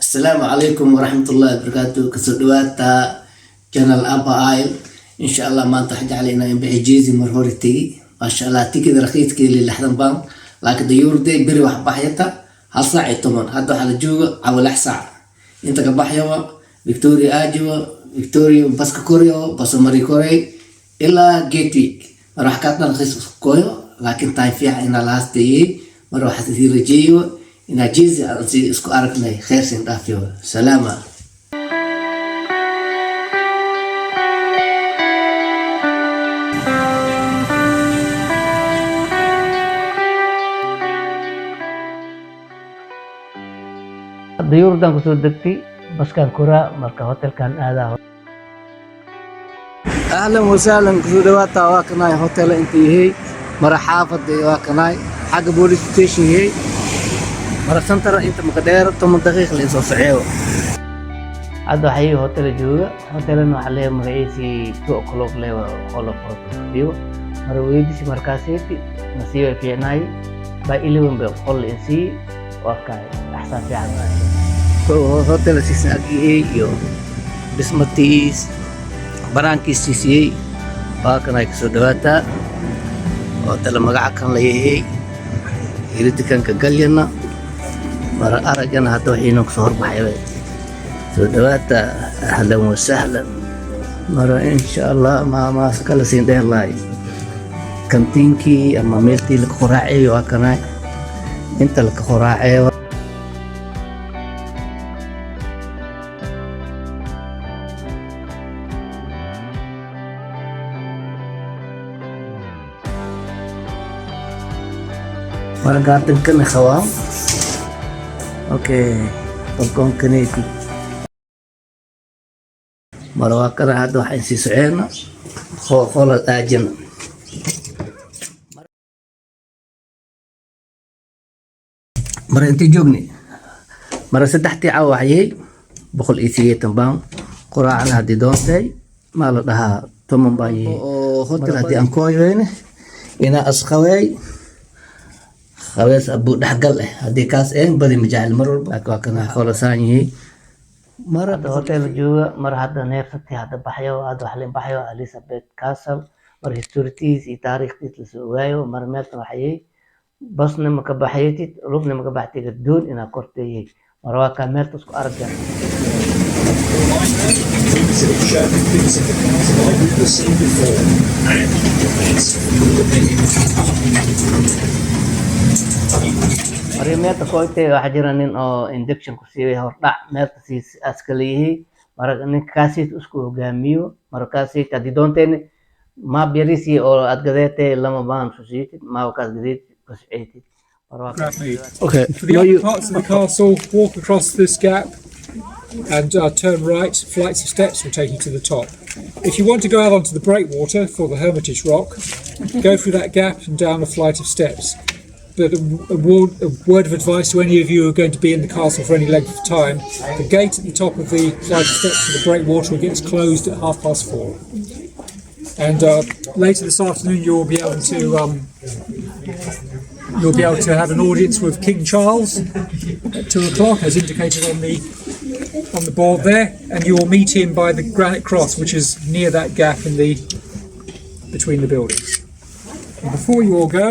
السلام عليكم ورحمة الله وبركاته. كسودواتا channel أبا آيل إن شاء الله ما تحج علينا ينبعي جيزي مرهورتي ما شاء الله تيجي رخيص كي اللي لحظة بان لكن ديور دي بري واحد بحياتا هالساعة تمن هذا على جوا أو لحساعة أنت كبحيوا فيكتوريا أجوا فيكتوريا بس كوريو بس ماري كوري إلا جيتيك راح كاتنا رخيص كويو لكن تاي فيها إن لاستي مروح تثير جيو إن جيزي أنتي اسكو أركني خير سندافيو سلامة. diyuurdan kusoo degtay baskaan koraa marka hotelkan aadaa أهلا وسهلا كسودواتا واكناي هوتيل انتي مرة حافظ واكناي حق بوليس ستيشن هي مرة سنتر انت مقدار 8 دقيقة لإنسان صعيو hadda waxay hotel jooga hotelan waxa leeyahay magaciisi 2 o'clock leewa qolo furtiyo mar weydisi markaasiti nasiib fiicnay ba 11 bay qol insi waka ahsan fiican hotel sisagi iyo bismatiis baraankiis siisiyay waakana Kasodawata hotel magaca kan leeyahay iridikanka galyana mara aragana hadda waxaynu ku soo horbaxay Kasodawata ahlan wa sahlan mara insha Allah ma kala siin dheer laay kantiinki ama meeltii la qoraaciyo waakana inta la qoraaciyo Para garden kan khawam okay طبقون كنيتي مروا كره هذا waxay sii soceena khol aajina mara intii joogni mara saddextii caawayay 180 baan quraacana hadii doontay ma la dhahaa toman baan oo hotel hadii aan kooyeen ina asqaway خلاص أبو دحقل هذه كاس إيه بدي مجال مرة لكن خلاصاني مرة hotel jooga mar hadda neefsatay hadda baxyo aad wax leen baxyo Elizabeth Castle mar historities iyo taariikhdiis la soo waayo mar meelta waxay basna ma ka baxaytid rubna ma ka baxtay doon ina kortay mar waa ka meelta isku aragay Marimeeta koytay waxa jira nin oo induction ku siiyay hordhac meelta si askaliyi marka ninkaasiis isku hogaamiyo markaasiis hadii doonteen ma birisi oo aad gadeetay lama baan soo siitid ma wakaas gadeed kusciitid Okay. For the upper parts of the castle, walk across this gap and turn right. Flights of steps will take you to the top. If you want to go out onto the breakwater for the Hermitage Rock, go through that gap and down a flight of steps. But a word of advice to any of you who are going to be in the castle for any length of time, the gate at the top of the flight of steps to the breakwater gets closed at 4:30. And later this afternoon you'll be able to have an audience with King Charles at 2 o'clock as indicated on the board there, and you will meet him by the granite cross which is near that gap in the between the buildings. And before you all go,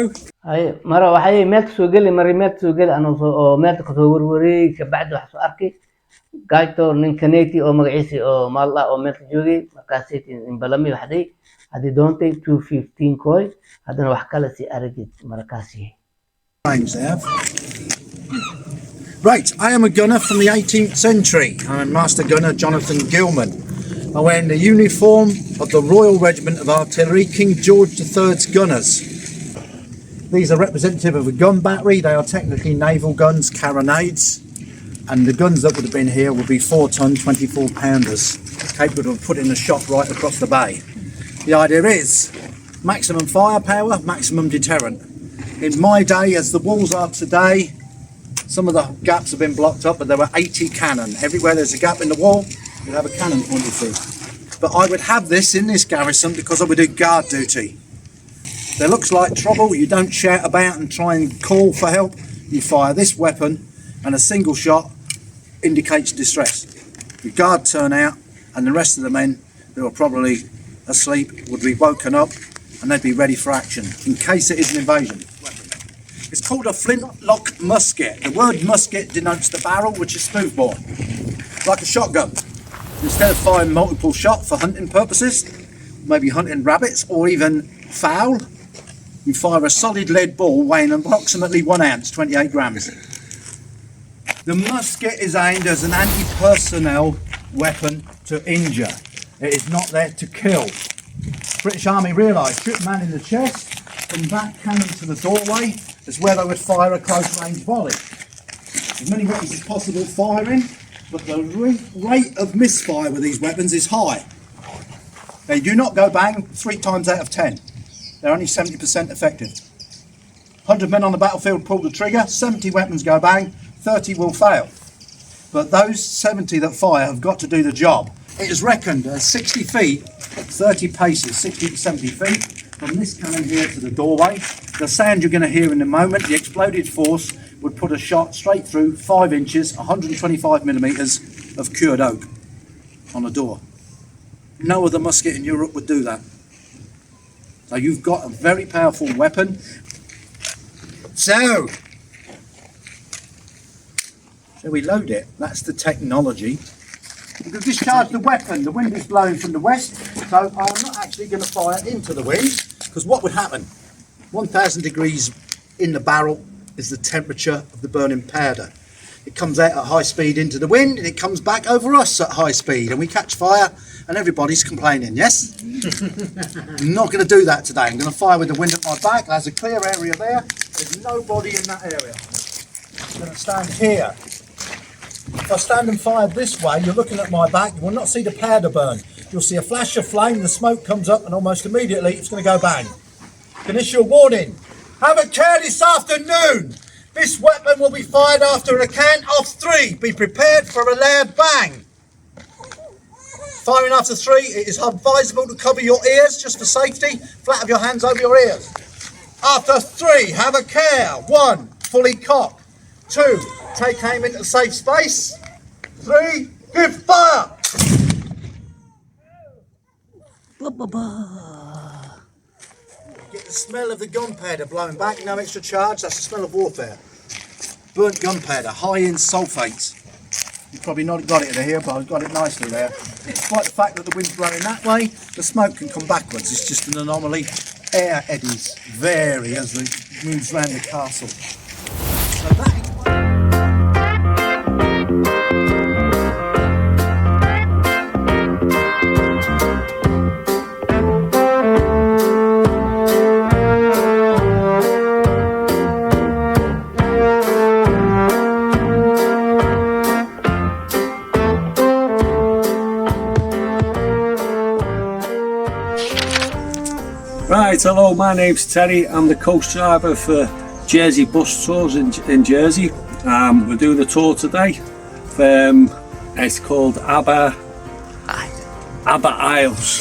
ay mara waxay meelta soo gali marimeet soo gali anoo oo meelta ka soo warwaray ka bacdi wax soo arkay gaayto nin kaneeti oo magaciisi oo maalla oo meelta joogay markaas in balami waxday hadii doontay 215 koy hadana wax kale si aragid markaasi Right, I am a gunner from the 18th century. I'm Master Gunner Jonathan Gilman. I wear the uniform of the Royal Regiment of Artillery, King George III's Gunners. These are representative of a gun battery. They are technically naval guns, carronades, and the guns that would have been here would be 4-ton, 24-pounders, capable of putting a shot right across the bay. The idea is maximum firepower, maximum deterrent. In my day, as the walls are today, some of the gaps have been blocked up, but there were 80 cannon. Everywhere there's a gap in the wall, you have a cannon pointed through. But I would have this in this garrison because I would do guard duty. There looks like trouble, you don't shout about and try and call for help. You fire this weapon and a single shot indicates distress. The guard turn out and the rest of the men who are probably asleep would be woken up and they'd be ready for action in case it is an invasion. It's called a flintlock musket. The word musket denotes the barrel, which is smoothbore, like a shotgun. Instead of firing multiple shot for hunting purposes, maybe hunting rabbits or even fowl, you fire a solid lead ball weighing approximately 1 ounce, 28 grams. The musket is aimed as an anti-personnel weapon to injure. It is not there to kill. British Army realised shoot a man in the chest, from that cannon to the doorway is where they would fire a close range volley. As many weapons as possible firing, but the rate of misfire with these weapons is high. They do not go bang 3 times out of 10. They're only 70% effective. 100 men on the battlefield pull the trigger, 70 weapons go bang, 30 will fail. But those 70 that fire have got to do the job. It is reckoned at 60 feet, 30 paces, 60 to 70 feet, from this cannon here to the doorway. The sound you're going to hear in a moment, the exploded force would put a shot straight through 5 inches, 125 millimetres of cured oak on a door. No other musket in Europe would do that. So you've got a very powerful weapon. So, shall we load it? That's the technology. You can discharge the weapon. The wind is blowing from the west, so I'm not actually going to fire into the wind, because what would happen? 1,000 degrees in the barrel is the temperature of the burning powder. It comes out at high speed into the wind, and it comes back over us at high speed, and we catch fire, and everybody's complaining, yes? I'm not going to do that today. I'm going to fire with the wind at my back. There's a clear area there. There's nobody in that area. I'm going to stand here. If I stand and fire this way, you're looking at my back, you will not see the powder burn. You'll see a flash of flame, the smoke comes up, and almost immediately it's going to go bang. Can issue a warning. Have a care this afternoon. This weapon will be fired after a count of 3. Be prepared for a loud bang. Firing after 3, it is advisable to cover your ears just for safety. Flat of your hands over your ears. After 3, have a care. 1, fully cock. 2, take aim into safe space. 3, give fire. Get the smell of the gunpowder blowing back, no extra charge, that's the smell of warfare. Burnt gunpowder, high in sulfates. You've probably not got it here, but I've got it nicely there. Despite the fact that the wind's blowing that way, the smoke can come backwards. It's just an anomaly. Air eddies vary as it moves around the castle. So that Right, hello, my name's Terry. I'm the coach driver for Jersey Bus Tours in Jersey. We're doing a tour today. It's called Abba Isles.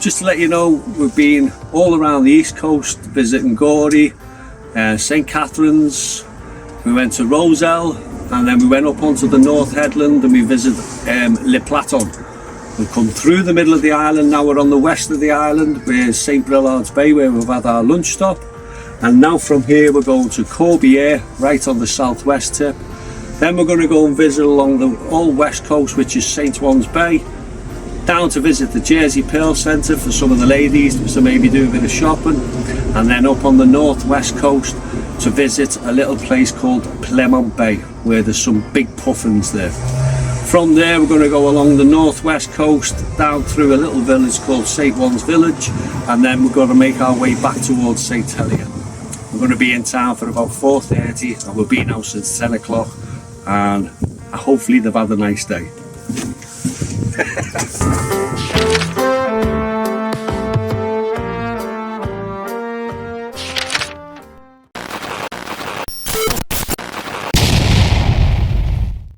Just to let you know, we've been all around the East Coast visiting Gorey, St Catherine's, we went to Roselle, and then we went up onto the North Headland and we visited Le Platon. We've come through the middle of the island, now we're on the west of the island, where's St Brillard's Bay, where we've had our lunch stop. And now from here we're going to Corbière, right on the southwest tip. Then we're going to go and visit along the old west coast, which is St Juan's Bay. Down to visit the Jersey Pearl Centre for some of the ladies to maybe do a bit of shopping. And then up on the northwest coast to visit a little place called Plymouth Bay, where there's some big puffins there. From there we're going to go along the northwest coast down through a little village called St Juan's Village, and then we're going to make our way back towards St Helier. We're going to be in town for about 4:30 and we've been out since 10 o'clock, and hopefully they've had a nice day.